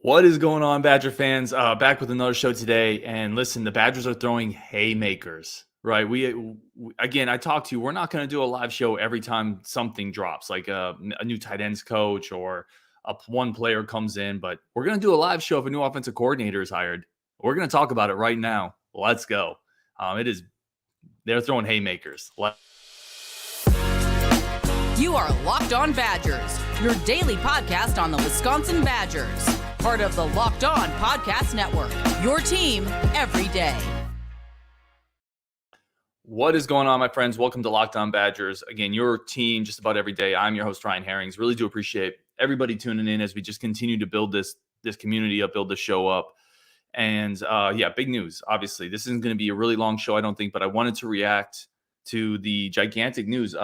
What is going on, Badger fans? Back with another show today. And listen, the Badgers are throwing haymakers, right? Again, I talked to you. We're not going to do a live show every time something drops, like a new tight ends coach or one player comes in. But we're going to do a live show if a new offensive coordinator is hired. We're going to talk about it right now. Let's go. They're throwing haymakers. You are Locked On Badgers, your daily podcast on the Wisconsin Badgers. Part of the Locked On Podcast Network, your team every day. What is going on, my friends? Welcome to Locked On Badgers. Again, your team just about every day. I'm your host, Ryan Herrings. Really do appreciate everybody tuning in as we just continue to build this community up, build the show up. And big news. Obviously, this isn't going to be a really long show, I don't think, but I wanted to react to the gigantic news.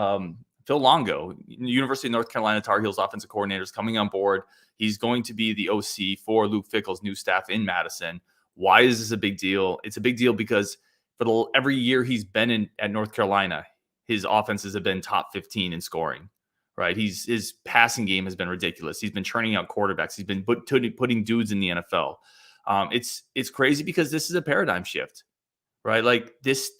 Phil Longo, University of North Carolina Tar Heels offensive coordinator, is coming on board. He's going to be the OC for Luke Fickell's new staff in Madison. Why is this a big deal? It's a big deal because for every year he's been at North Carolina, his offenses have been top 15 in scoring, right? His passing game has been ridiculous. He's been churning out quarterbacks. He's been putting dudes in the NFL. It's crazy because this is a paradigm shift, right? Like this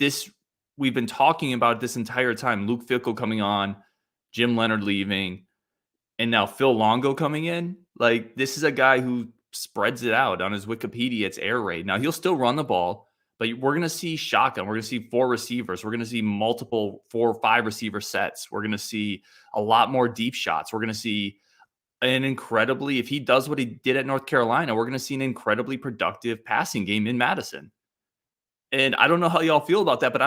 we've been talking about this entire time. Luke Fickell coming on, Jim Leonard leaving, and now Phil Longo coming in. Like, this is a guy who spreads it out on his Wikipedia. It's air raid. Now, he'll still run the ball, but we're going to see shotgun. We're going to see 4 receivers. We're going to see multiple 4 or 5 receiver sets. We're going to see a lot more deep shots. We're going to see if he does what he did at North Carolina, we're going to see an incredibly productive passing game in Madison. And I don't know how y'all feel about that, but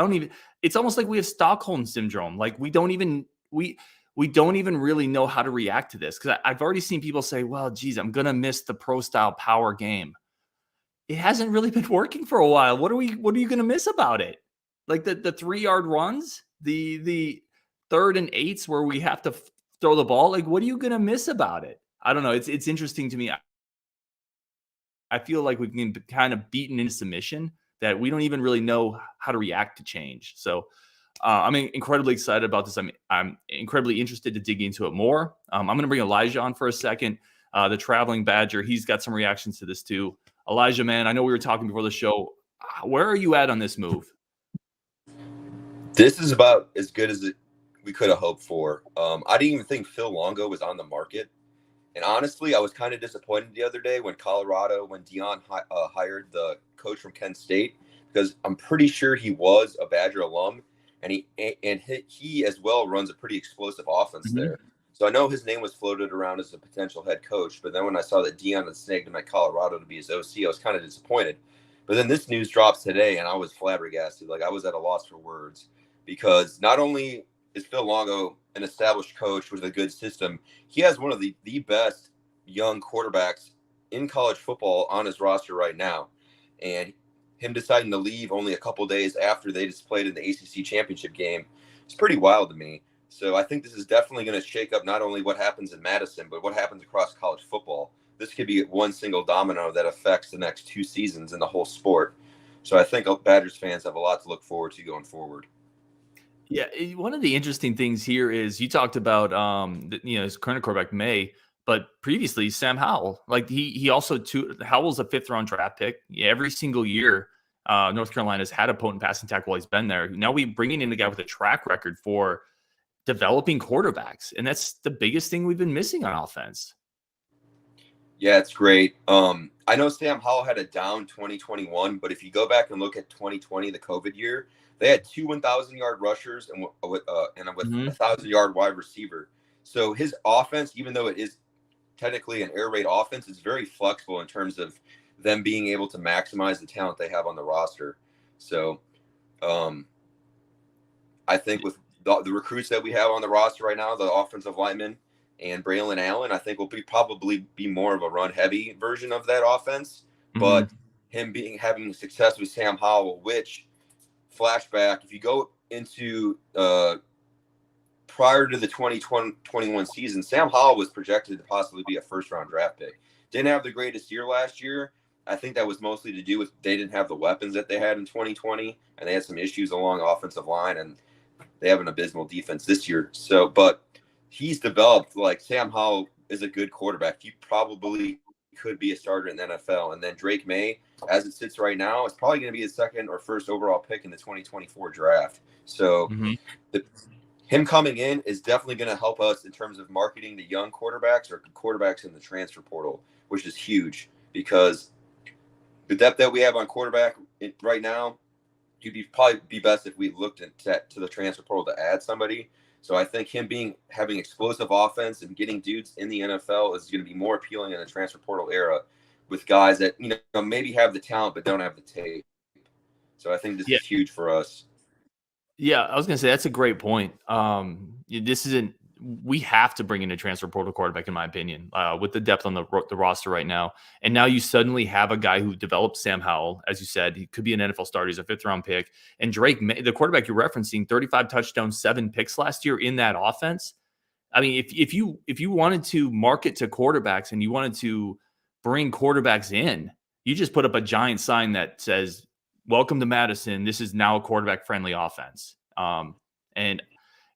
it's almost like we have Stockholm syndrome. Like we don't even really know how to react to this. Cause I've already seen people say, well, geez, I'm going to miss the pro style power game. It hasn't really been working for a while. What are you going to miss about it? Like the 3-yard runs, the 3rd and 8s where we have to throw the ball. Like, what are you going to miss about it? I don't know. It's interesting to me. I feel like we've been kind of beaten into submission that we don't even really know how to react to change. So I'm incredibly excited about this. I'm incredibly interested to dig into it more. I'm going to bring Elijah on for a second, the traveling Badger. He's got some reactions to this too. Elijah, man, I know we were talking before the show. Where are you at on this move? This is about as good as we could have hoped for. I didn't even think Phil Longo was on the market. And honestly, I was kind of disappointed the other day when Deion hired the coach from Kent State, because I'm pretty sure he was a Badger alum, and he as well runs a pretty explosive offense there. So I know his name was floated around as a potential head coach, but then when I saw that Deion had snagged him at Colorado to be his OC, I was kind of disappointed. But then this news drops today, and I was flabbergasted. Like, I was at a loss for words, because not only is Phil Longo an established coach with a good system, he has one of the best young quarterbacks in college football on his roster right now. And him deciding to leave only a couple days after they just played in the ACC championship game, it's pretty wild to me. So I think this is definitely going to shake up not only what happens in Madison, but what happens across college football. This could be one single domino that affects the next 2 seasons in the whole sport. So I think Badgers fans have a lot to look forward to going forward. Yeah, one of the interesting things here is you talked about, his current quarterback May, but previously Sam Howell. Like he also Howell's a 5th-round draft pick. Yeah, every single year, North Carolina's had a potent passing tackle while he's been there. Now we bringing in a guy with a track record for developing quarterbacks, and that's the biggest thing we've been missing on offense. Yeah, it's great. I know Sam Howell had a down 2021, but if you go back and look at 2020, the COVID year, they had 2 1,000-yard rushers and with a 1,000-yard wide receiver. So his offense, even though it is technically an air raid offense, is very flexible in terms of them being able to maximize the talent they have on the roster. So I think with the recruits that we have on the roster right now, the offensive linemen and Braylon Allen, I think will probably be more of a run-heavy version of that offense. But him having success with Sam Howell, which flashback, if you go into prior to the 2021 season, Sam Howell was projected to possibly be a 1st-round draft pick. Didn't have the greatest year last year. I think that was mostly to do with they didn't have the weapons that they had in 2020, and they had some issues along the offensive line, and they have an abysmal defense this year. So, but he's developed, like, Sam Howell is a good quarterback. He probably could be a starter in the NFL. And then Drake May, as it sits right now, is probably going to be his second or first overall pick in the 2024 draft. So him coming in is definitely going to help us in terms of marketing the young quarterbacks or quarterbacks in the transfer portal, which is huge because the depth that we have on quarterback right now, probably be best if we looked to the transfer portal to add somebody. So I think him having explosive offense and getting dudes in the NFL is going to be more appealing in the transfer portal era with guys that, maybe have the talent but don't have the tape. So I think this is huge for us. Yeah, I was going to say that's a great point. We have to bring in a transfer portal quarterback, in my opinion, with the depth on the roster right now. And now you suddenly have a guy who developed Sam Howell, as you said. He could be an NFL starter. He's a 5th-round pick. And Drake, the quarterback you're referencing, 35 touchdowns, 7 picks last year in that offense. I mean, if you wanted to market to quarterbacks and you wanted to bring quarterbacks in, you just put up a giant sign that says, "Welcome to Madison. This is now a quarterback-friendly offense." And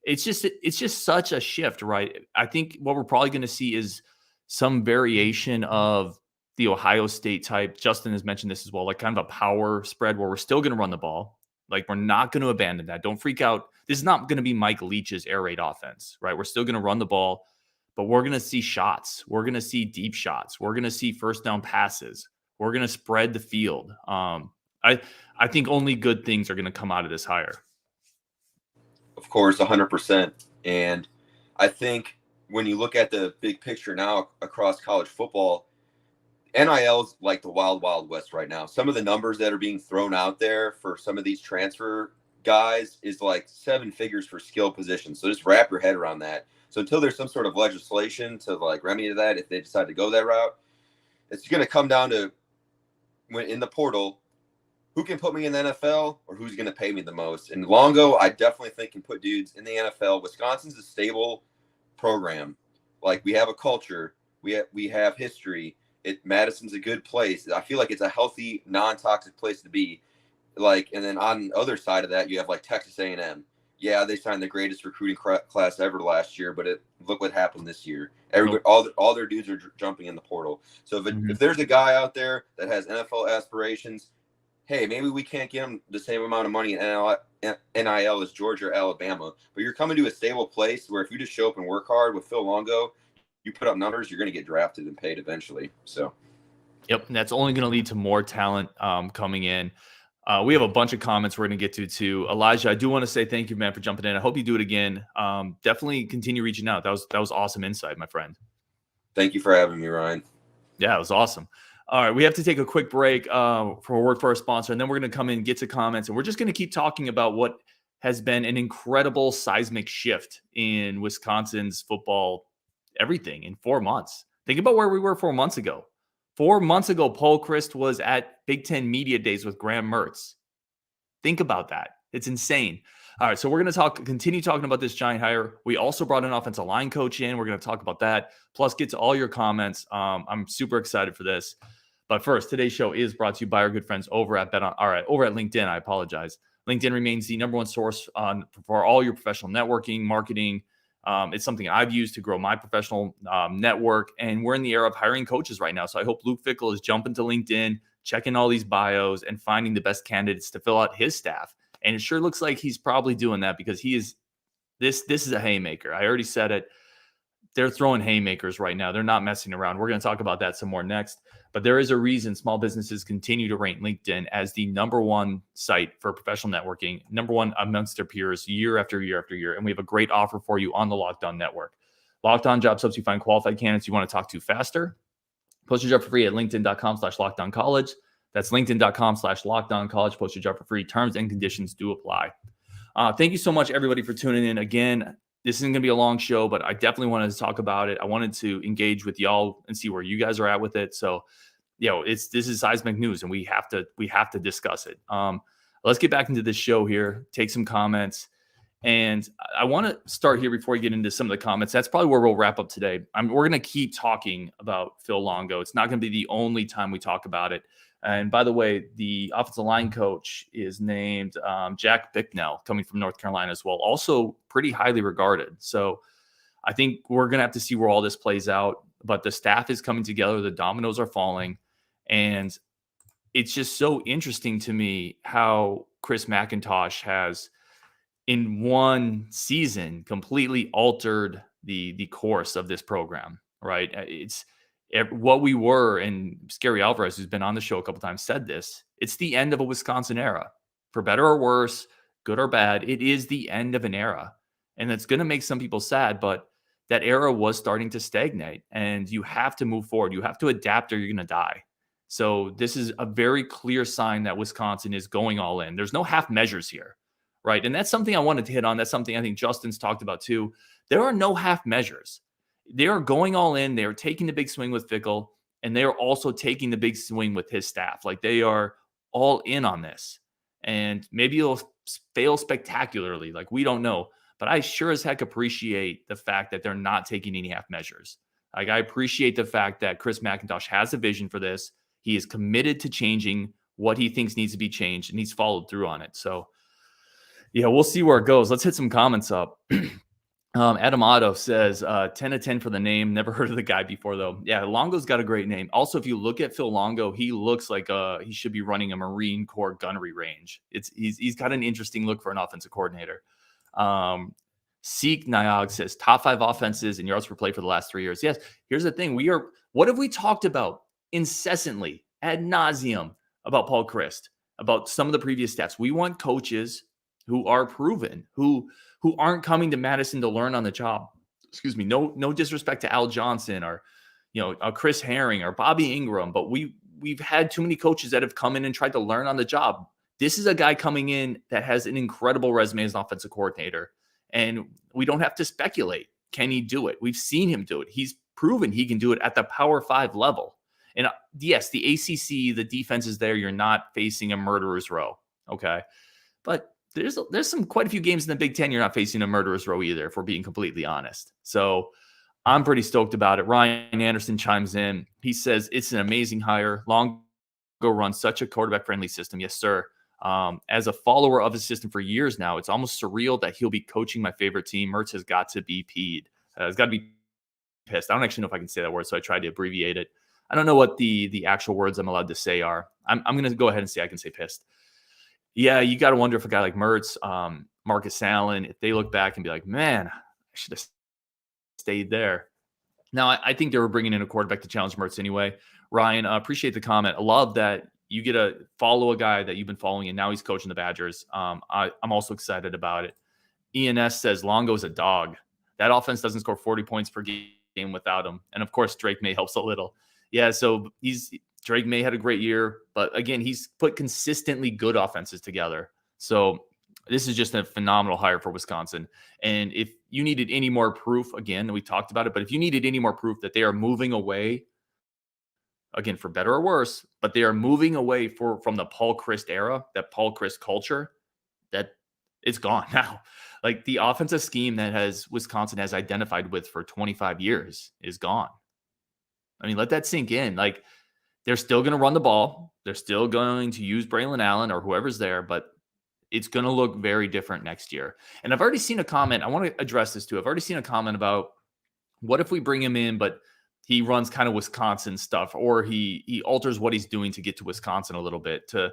it's just such a shift, right? I think what we're probably going to see is some variation of the Ohio State type. Justin has mentioned this as well, like kind of a power spread where we're still going to run the ball. Like, we're not going to abandon that. Don't freak out. This is not going to be Mike Leach's air raid offense, right? We're still going to run the ball, but we're going to see shots. We're going to see deep shots. We're going to see first down passes. We're going to spread the field. I think only good things are going to come out of this hire. Of course, 100%. And I think when you look at the big picture now across college football, NIL's like the wild, wild west right now. Some of the numbers that are being thrown out there for some of these transfer guys is like 7 figures for skill positions. So just wrap your head around that. So until there's some sort of legislation to like remedy that, if they decide to go that route, it's going to come down to when in the portal, who can put me in the NFL or who's going to pay me the most. And Longo, I definitely think, can put dudes in the NFL. Wisconsin's a stable program. Like, we have a culture. We have history. Madison's a good place. I feel like it's a healthy, non-toxic place to be. Like, and then on the other side of that, you have like Texas A&M. Yeah, they signed the greatest recruiting class ever last year, but look what happened this year. Everybody, all their dudes are jumping in the portal. So if there's a guy out there that has NFL aspirations, hey, maybe we can't get him the same amount of money in NIL as Georgia or Alabama, but you're coming to a stable place where if you just show up and work hard with Phil Longo, you put up numbers, you're going to get drafted and paid eventually. So, yep, and that's only going to lead to more talent coming in. We have a bunch of comments we're going to get to too. Elijah, I do want to say thank you, man, for jumping in. I hope you do it again. Definitely continue reaching out. That was awesome insight, my friend. Thank you for having me, Ryan. Yeah, it was awesome. All right, we have to take a quick break for a word for our sponsor, and then we're going to come in, get to comments, and we're just going to keep talking about what has been an incredible seismic shift in Wisconsin's football, everything in 4 months. Think about where we were 4 months ago. 4 months ago, Paul Christ was at Big Ten Media Days with Graham Mertz. Think about that. It's insane. All right, so we're going to continue talking about this giant hire. We also brought an offensive line coach in. We're going to talk about that, plus get to all your comments. I'm super excited for this. But first, today's show is brought to you by our good friends over at LinkedIn. I apologize. LinkedIn remains the number one source for all your professional networking, marketing. It's something I've used to grow my professional network, and we're in the era of hiring coaches right now. So I hope Luke Fickell is jumping to LinkedIn, checking all these bios, and finding the best candidates to fill out his staff. And it sure looks like he's probably doing that because this is a haymaker. I already said it. They're throwing haymakers right now. They're not messing around. We're going to talk about that some more next. But there is a reason small businesses continue to rank LinkedIn as the number one site for professional networking, number one amongst their peers year after year after year. And we have a great offer for you on the Locked On Network. Locked On Jobs helps you find qualified candidates you want to talk to faster. Post your job for free at linkedin.com/lockedoncollege. That's linkedin.com/lockedoncollege. Post your job for free. Terms and conditions do apply. Thank you so much, everybody, for tuning in. Again, this isn't going to be a long show, but I definitely wanted to talk about it. I wanted to engage with y'all and see where you guys are at with it. So, this is seismic news, and we have to discuss it. Let's get back into this show here, take some comments. And I want to start here before we get into some of the comments. That's probably where we'll wrap up today. We're going to keep talking about Phil Longo. It's not going to be the only time we talk about it. And by the way, the offensive line coach is named Jack Bicknell, coming from North Carolina as well. Also pretty highly regarded. So I think we're going to have to see where all this plays out, but the staff is coming together. The dominoes are falling. And it's just so interesting to me how Chris McIntosh has, in one season, completely altered the course of this program, right? It's what we were, and Scary Alvarez, who's been on the show a couple times, said this. It's the end of a Wisconsin era. For better or worse, good or bad, it is the end of an era. And it's going to make some people sad, but that era was starting to stagnate, and you have to move forward. You have to adapt or you're going to die. So this is a very clear sign that Wisconsin is going all in. There's no half measures here, right? And that's something I wanted to hit on. That's something I think Justin's talked about too. There are no half measures. They are going all in. They are taking the big swing with Fickle, and they are also taking the big swing with his staff. Like, they are all in on this. And maybe it'll fail spectacularly. Like, we don't know. But I sure as heck appreciate the fact that they're not taking any half measures. Like, I appreciate the fact that Chris McIntosh has a vision for this. He is committed to changing what he thinks needs to be changed, and he's followed through on it. So, yeah, we'll see where it goes. Let's hit some comments up. Adam Otto says, 10 of 10 for the name. Never heard of the guy before, though. Yeah, Longo's got a great name. Also, if you look at Phil Longo, he looks like he should be running a Marine Corps gunnery range. He's got an interesting look for an offensive coordinator. Seek Nyog says, top 5 offenses and yards per play for the last 3 years. Yes, here's the thing. What have we talked about incessantly, ad nauseum, about Paul Chryst, about some of the previous stats? We want coaches who are proven, who aren't coming to Madison to learn on the job. Excuse me. No disrespect to Al Johnson or, Chris Herring or Bobby Ingram, but we've had too many coaches that have come in and tried to learn on the job. This is a guy coming in that has an incredible resume as an offensive coordinator, and we don't have to speculate. Can he do it? We've seen him do it. He's proven he can do it at the Power 5 level. And yes, the ACC, the defense is there. You're not facing a murderer's row, okay? But there's quite a few games in the Big Ten you're not facing a murderer's row either, if we're being completely honest. So I'm pretty stoked about it. Ryan Anderson chimes in. He says, it's an amazing hire. Longo runs such a quarterback-friendly system. Yes, sir. As a follower of his system for years now, it's almost surreal that he'll be coaching my favorite team. Mertz has got to be peed. Has got to be pissed. I don't actually know if I can say that word, so I tried to abbreviate it. I don't know what the actual words I'm allowed to say are. I'm going to go ahead and say I can say pissed. Yeah, you got to wonder if a guy like Mertz, Marcus Allen, if they look back and be like, man, I should have stayed there. Now, I think they were bringing in a quarterback to challenge Mertz anyway. Ryan, appreciate the comment. I love that you get to follow a guy that you've been following, and now he's coaching the Badgers. I'm also excited about it. ENS says Longo's a dog. That offense doesn't score 40 points per game without him. And, of course, Drake May helps a little. Yeah, so Drake May had a great year, but again, he's put consistently good offenses together. So this is just a phenomenal hire for Wisconsin. And if you needed any more proof, again, we talked about it, but if you needed any more proof that they are moving away, again, for better or worse, but they are moving away from the Paul Chryst era, that Paul Chryst culture, that it's gone now. Like, the offensive scheme that Wisconsin has identified with for 25 years is gone. I mean, let that sink in. Like, they're still going to run the ball. They're still going to use Braylon Allen or whoever's there, but it's going to look very different next year. And I've already seen a comment. I want to address this too. I've already seen a comment about, what if we bring him in, but he runs kind of Wisconsin stuff, or he alters what he's doing to get to Wisconsin a little bit to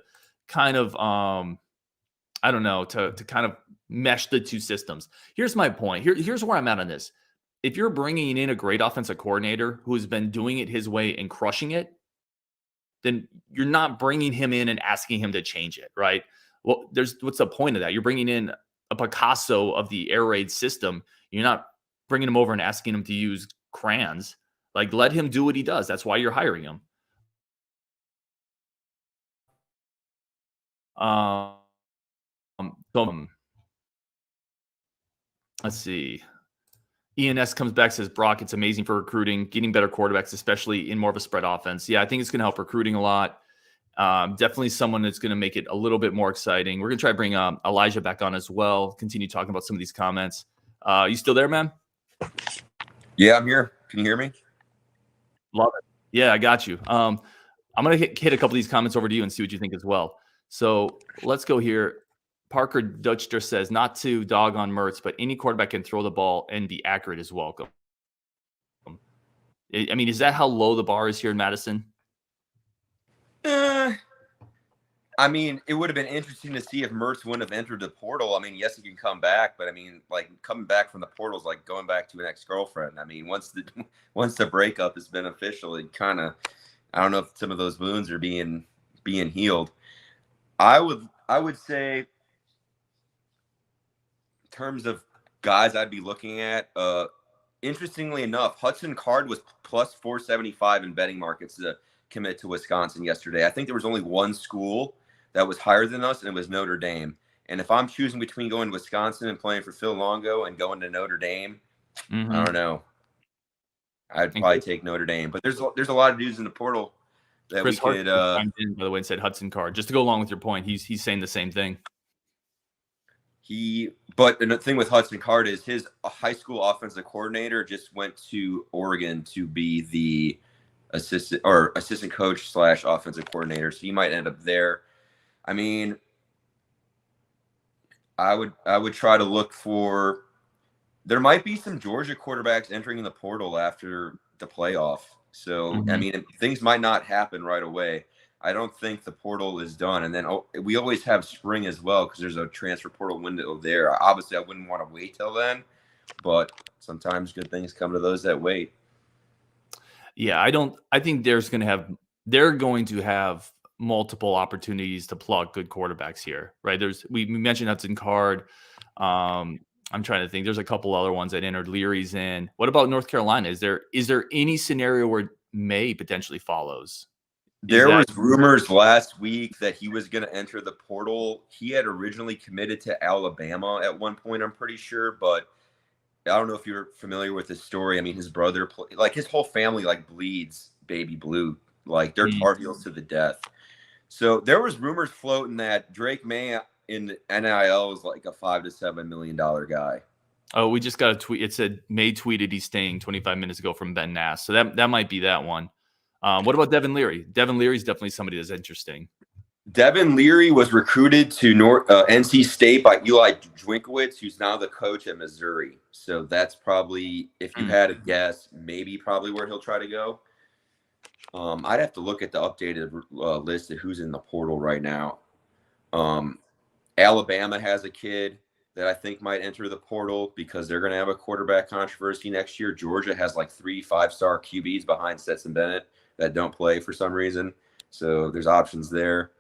kind of, I don't know, to kind of mesh the two systems. Here's my point. Here's where I'm at on this. If you're bringing in a great offensive coordinator who's been doing it his way and crushing it, then you're not bringing him in and asking him to change it, right? Well, what's the point of that? You're bringing in a Picasso of the air raid system. You're not bringing him over and asking him to use crayons. Like, let him do what he does. That's why you're hiring him. Let's see. ENS comes back, says, Brock, it's amazing for recruiting, getting better quarterbacks, especially in more of a spread offense. Yeah, I think it's going to help recruiting a lot. Definitely someone that's going to make it a little bit more exciting. We're going to try to bring Elijah back on as well, continue talking about some of these comments. You still there, man? Yeah, I'm here. Can you hear me? Love it. Yeah, I got you. I'm going to hit a couple of these comments over to you and see what you think as well. So let's go here. Parker Dutcher says, not to dog on Mertz, but any quarterback can throw the ball and be accurate is welcome. I mean, is that how low the bar is here in Madison? I mean, it would have been interesting to see if Mertz wouldn't have entered the portal. I mean, yes, he can come back, but I mean, like coming back from the portal is like going back to an ex-girlfriend. I mean, once the breakup has been official, it kind of, I don't know if some of those wounds are being healed. I would say, in terms of guys I'd be looking at, interestingly enough, Hudson Card was plus 475 in betting markets to commit to Wisconsin yesterday. I think there was only one school that was higher than us, and it was Notre Dame. And if I'm choosing between going to Wisconsin and playing for Phil Longo and going to Notre Dame, I don't know. I'd probably take Notre Dame. But there's a lot of dudes in the portal that Chris we could. Chimed in, by the way, and said Hudson Card. Just to go along with your point, he's saying the same thing. But the thing with Hudson Card is his high school offensive coordinator just went to Oregon to be the assistant coach / offensive coordinator. So he might end up there. I mean, I would try to look for. There might be some Georgia quarterbacks entering the portal after the playoff. So I mean, things might not happen right away. I don't think the portal is done. And then we always have spring as well because there's a transfer portal window there. Obviously, I wouldn't want to wait till then, but sometimes good things come to those that wait. Yeah, I think they're going to have multiple opportunities to plug good quarterbacks here, right? We mentioned Hudson Card. I'm trying to think. There's a couple other ones that entered. Leary's in. What about North Carolina? Is there any scenario where May potentially follows? There was rumors last week that he was going to enter the portal. He had originally committed to Alabama at one point, I'm pretty sure, but I don't know if you're familiar with his story. I mean, his brother, his whole family, bleeds baby blue. Like, they're Tar Heels to the death. So there was rumors floating that Drake May in the NIL is like a $5 to $7 million guy. Oh, we just got a tweet. It said May tweeted he's staying 25 minutes ago from Ben Nass. So that might be that one. What about Devin Leary? Devin Leary is definitely somebody that's interesting. Devin Leary was recruited to NC State by Eli Drinkwitz, who's now the coach at Missouri. So that's probably, if you had a guess, probably where he'll try to go. I'd have to look at the updated list of who's in the portal right now. Alabama has a kid that I think might enter the portal because they're going to have a quarterback controversy next year. Georgia has 3 5-star QBs behind Stetson Bennett that don't play for some reason. So there's options there.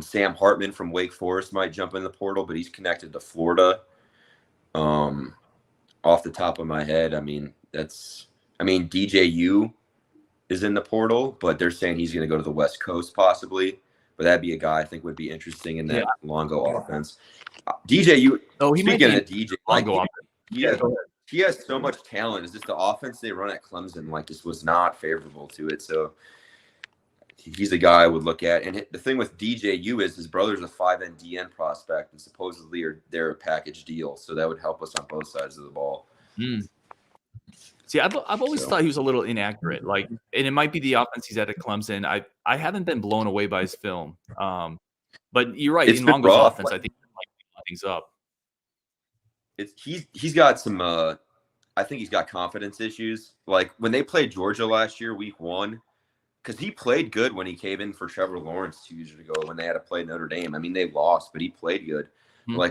Sam Hartman from Wake Forest might jump in the portal, but he's connected to Florida. Off the top of my head, DJU is in the portal, but they're saying he's going to go to the West Coast possibly. But that'd be a guy I think would be interesting in that Longo offense. DJU. Speaking of DJ, Longo, he has so much talent. It's just the offense they run at Clemson just was not favorable to it. So he's a guy I would look at. And the thing with DJU is his brother's a 5-end DN prospect, and supposedly they're a package deal. So that would help us on both sides of the ball. See, I've always thought he was a little inaccurate. And it might be the offense he's at Clemson. I haven't been blown away by his film. But you're right. In Longo's offense, I think he might blow things up. He's got some. I think he's got confidence issues. Like when they played Georgia last year, week 1. Because he played good when he came in for Trevor Lawrence 2 years ago when they had to play Notre Dame. I mean, they lost, but he played good.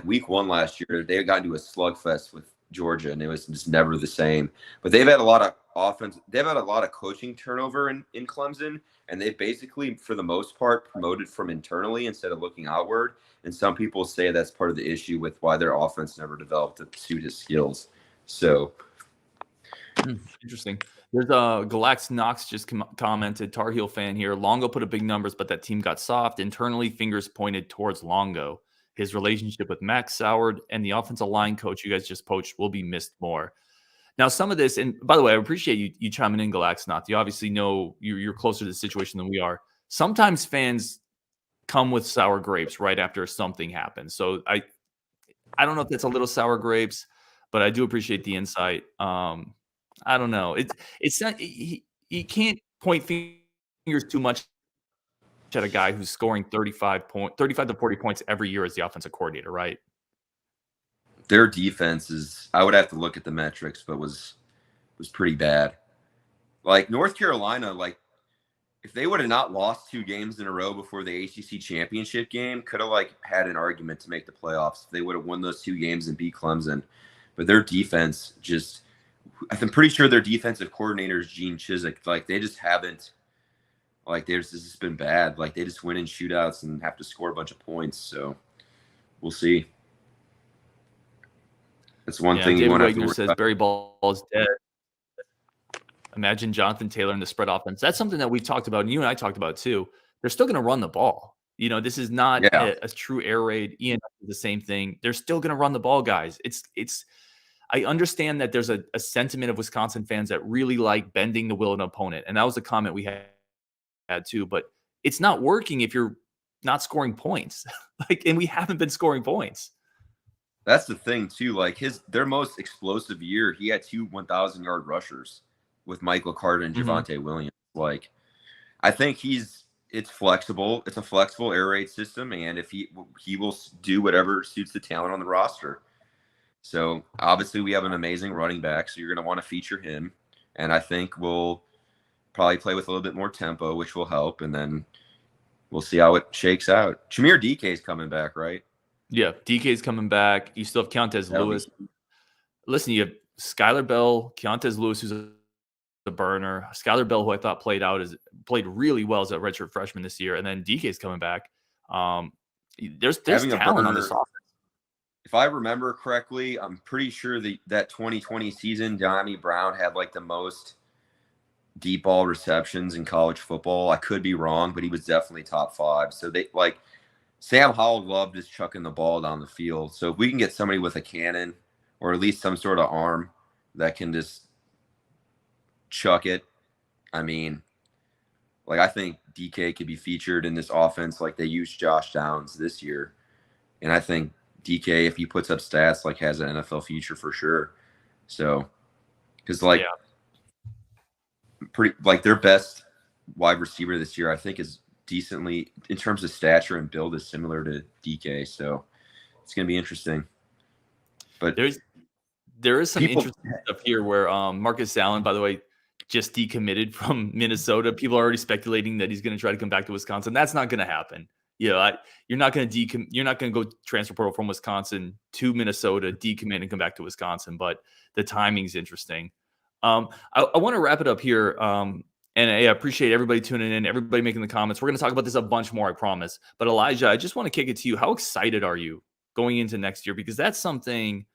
Week 1 last year, they got into a slugfest with Georgia, and it was just never the same. But they've had a lot of offense. They've had a lot of coaching turnover in Clemson, and they've basically, for the most part, promoted from internally instead of looking outward. And some people say that's part of the issue with why their offense never developed to suit his skills. So interesting. There's Galax Knox just commented, Tar Heel fan here. Longo put up big numbers, but that team got soft. Internally, fingers pointed towards Longo. His relationship with Max soured, and the offensive line coach you guys just poached will be missed more. Now, some of this, and by the way, I appreciate you chiming in, Galax Knox. You obviously know you're closer to the situation than we are. Sometimes fans come with sour grapes right after something happens. So I don't know if that's a little sour grapes, but I do appreciate the insight. I don't know. It's not, he can't point fingers too much at a guy who's scoring 35 to 40 points every year as the offensive coordinator, right? Their defense is, I would have to look at the metrics, but was pretty bad. Like North Carolina, like if they would have not lost 2 games in a row before the ACC championship game, could have like had an argument to make the playoffs if they would have won those 2 games and beat Clemson. But their defense just, I'm pretty sure their defensive coordinator is Gene Chizik. Like they just haven't, like this has been bad. Like they just win in shootouts and have to score a bunch of points. So we'll see. That's one thing you David want to Wagner says Barry Ball is dead. Imagine Jonathan Taylor in the spread offense. That's something that we've talked about, and you and I talked about too. They're still going to run the ball. You know, this is not a true air raid. Ian is the same thing. They're still going to run the ball, guys. It's. I understand that there's a sentiment of Wisconsin fans that really like bending the will of an opponent, and that was a comment we had too. But it's not working if you're not scoring points. And we haven't been scoring points. That's the thing too. Like their most explosive year, he had 2 1,000-yard rushers with Michael Carter and Javonte Williams. Like, I think it's flexible. It's a flexible air raid system, and if he will do whatever suits the talent on the roster. So obviously we have an amazing running back, so you're going to want to feature him, and I think we'll probably play with a little bit more tempo, which will help, and then we'll see how it shakes out. Shamir DK is coming back, right? Yeah, DK's coming back. You still have Keontez Lewis. Listen, you have Skylar Bell, Keontez Lewis, who's a burner. Skylar Bell, who I thought played really well as a redshirt freshman this year, and then DK's coming back. There's talent on this offense. If I remember correctly, I'm pretty sure that 2020 season, Donnie Brown had like the most deep ball receptions in college football. I could be wrong, but he was definitely top 5. So they like Sam Howell loved just chucking the ball down the field. So if we can get somebody with a cannon or at least some sort of arm that can just chuck it, I mean, like I think DK could be featured in this offense like they used Josh Downs this year. And I think DK, if he puts up stats, like has an NFL future for sure. So, because pretty like their best wide receiver this year, I think is decently in terms of stature and build is similar to DK. So it's going to be interesting. But there is some interesting stuff here where Marcus Allen, by the way, just decommitted from Minnesota. People are already speculating that he's going to try to come back to Wisconsin. That's not going to happen. You're not going to go transfer portal from Wisconsin to Minnesota, decommit and come back to Wisconsin. But the timing's interesting. I want to wrap it up here. And I appreciate everybody tuning in, everybody making the comments. We're going to talk about this a bunch more, I promise. But Elijah, I just want to kick it to you. How excited are you going into next year? Because that's something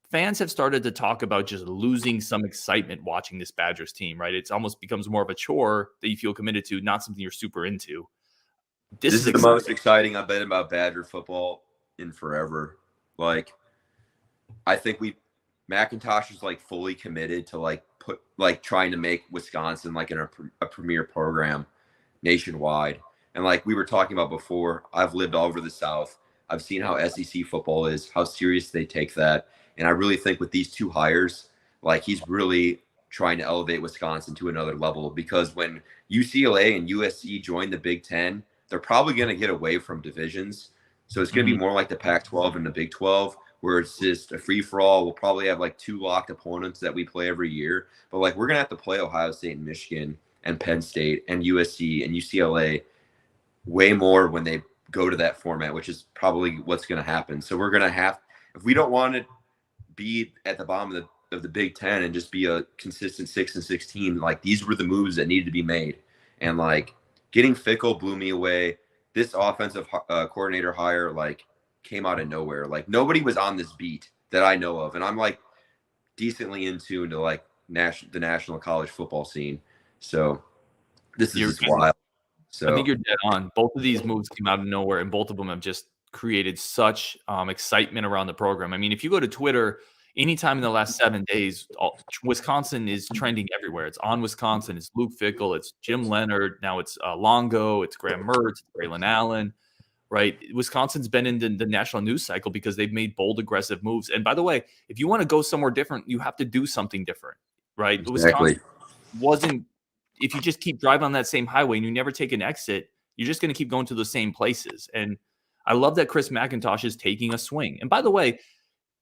fans have started to talk about, just losing some excitement watching this Badgers team, right? It almost becomes more of a chore that you feel committed to, not something you're super into. This is the most exciting I've been about Badger football in forever. Like, I think McIntosh is like fully committed to trying to make Wisconsin like a premier program nationwide. And like we were talking about before, I've lived all over the South. I've seen how SEC football is, how serious they take that. And I really think with these 2 hires, like he's really trying to elevate Wisconsin to another level, because when UCLA and USC join the Big Ten, they're probably going to get away from divisions. So it's going to be more like the Pac-12 and the Big 12, where it's just a free-for-all. We'll probably have like 2 locked opponents that we play every year. But like we're going to have to play Ohio State and Michigan and Penn State and USC and UCLA way more when they go to that format, which is probably what's going to happen. So we're going to have, if we don't want to be at the bottom of the Big Ten and just be a consistent 6-6 team, like these were the moves that needed to be made. And like getting Fickell blew me away. This offensive coordinator hire like came out of nowhere. Like nobody was on this beat that I know of, and I'm like decently in tune to like the national college football scene. So this is wild. So I think you're dead on. Both of these moves came out of nowhere, and both of them have just created such excitement around the program. I mean, if you go to Twitter, anytime in the last 7 days, Wisconsin is trending everywhere. It's on Wisconsin. It's Luke Fickell. It's Jim Leonard. Now it's Longo. It's Graham Mertz. It's Braylon Allen. Right? Wisconsin's been in the national news cycle because they've made bold, aggressive moves. And by the way, if you want to go somewhere different, you have to do something different. Right? Exactly. Wisconsin wasn't. If you just keep driving on that same highway and you never take an exit, you're just going to keep going to the same places. And I love that Chris McIntosh is taking a swing. And by the way,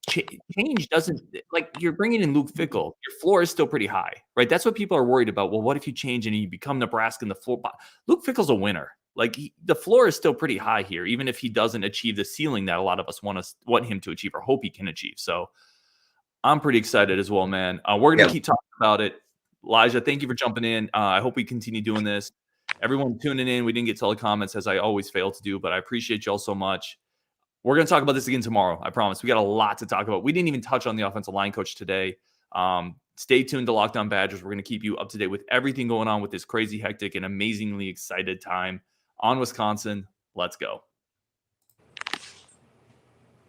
change doesn't, like, you're bringing in Luke Fickell. Your floor is still pretty high, right? That's what people are worried about. Well, what if you change and you become Nebraska and the floor? Luke Fickell's a winner. Like, the floor is still pretty high here, even if he doesn't achieve the ceiling that a lot of us want him to achieve or hope he can achieve. So I'm pretty excited as well, man. We're going to keep talking about it. Elijah, thank you for jumping in. I hope we continue doing this. Everyone tuning in, we didn't get to all the comments, as I always fail to do, but I appreciate y'all so much. We're going to talk about this again tomorrow. I promise. We got a lot to talk about. We didn't even touch on the offensive line coach today. Stay tuned to Locked On Badgers. We're going to keep you up to date with everything going on with this crazy, hectic, and amazingly excited time on Wisconsin. Let's go.